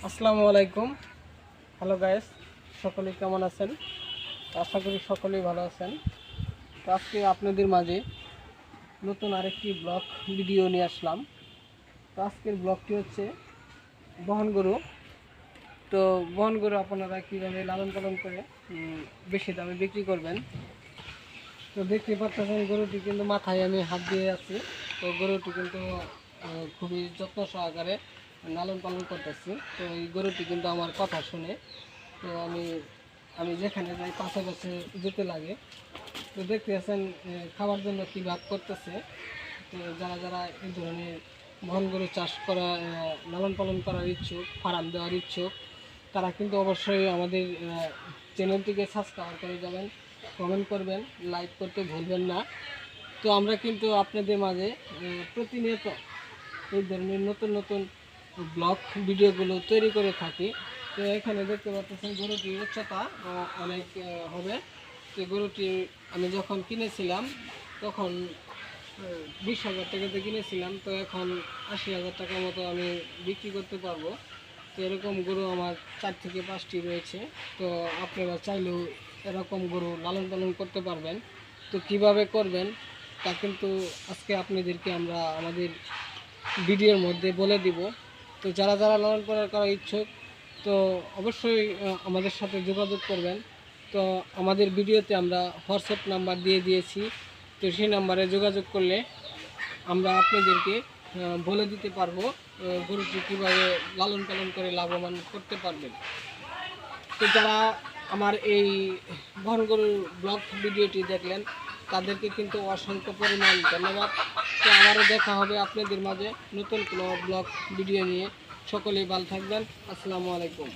আসসালামু আলাইকুম। Hello guys, সকলে কেমন আছেন? আশা করি সকলেই ভালো আছেন। তো আজকে আপনাদের মাঝে নতুন আরেকটি ব্লগ ভিডিও নিয়ে আসলাম। তো আজকের ব্লগটি হচ্ছে বহন গরু। তো বহন গরু আপনারা কীভাবে লালন পালন করে বেশি দামে বিক্রি করবেন। তো দেখতে পাচ্ছেন গরুটি কিন্তু মাথায় আমি হাত দিয়ে আছি। তো গরুটি কিন্তু খুবই যত্ন সহকারে লালন পালন করতেছি। তো এই গরুটি কিন্তু আমার কথা শুনে। তো আমি আমি যেখানে যাই পাশে পাশে যেতে লাগে। তো দেখতে আছেন খাওয়ার জন্য কী ভাগ করতেছে। তো যারা যারা এই ধরনের বহন গরু চাষ করা লালন পালন করার ইচ্ছুক, ফার্ম দেওয়ার ইচ্ছুক, তারা কিন্তু অবশ্যই আমাদের চ্যানেলটিকে সাবস্ক্রাইব করে যাবেন, কমেন্ট করবেন, লাইক করতে ভুলবেন না। তো আমরা কিন্তু আপনাদের মাঝে প্রতিনিয়ত এই ধরনের নতুন নতুন ব্লগ ভিডিওগুলো তৈরি করে থাকি। তো এখানে দেখতে পাচ্ছেন গরুটির উচ্চতা অনেক হবে। তো গরুটি আমি যখন কিনেছিলাম তখন 20,000 টাকাতে কিনেছিলাম। তো এখন 80,000 টাকার মতো আমি বিক্রি করতে পারবো। তো এরকম গরু আমার 4 থেকে 5টি রয়েছে। তো আপনারা চাইলেও এরকম গরু লালন পালন করতে পারবেন। তো কিভাবে করবেন তা কিন্তু আজকে আপনাদেরকে আমরা আমাদের ভিডিওর মধ্যে বলে দিব। তো যারা যারা লালন পালন করার ইচ্ছুক, তো অবশ্যই আমাদের সাথে যোগাযোগ করবেন। তো আমাদের ভিডিওতে আমরা হোয়াটসঅ্যাপ নাম্বার দিয়ে দিয়েছি। তো সেই নাম্বারে যোগাযোগ করলে আমরা আপনাদেরকে বলে দিতে পারবো গরুটি কীভাবে লালন পালন করে লাভবান করতে পারবেন। তো যারা আমার এই বহন গরুর ব্লগ ভিডিওটি দেখলেন তাদেরকে কিন্তু অসংখ্য পরিমাণ ধন্যবাদ। তো আবারও দেখা হবে আপনাদের মাঝে নতুন কোনো ব্লগ ভিডিও নিয়ে। সকলেই ভালো থাকবেন। আসসালামু আলাইকুম।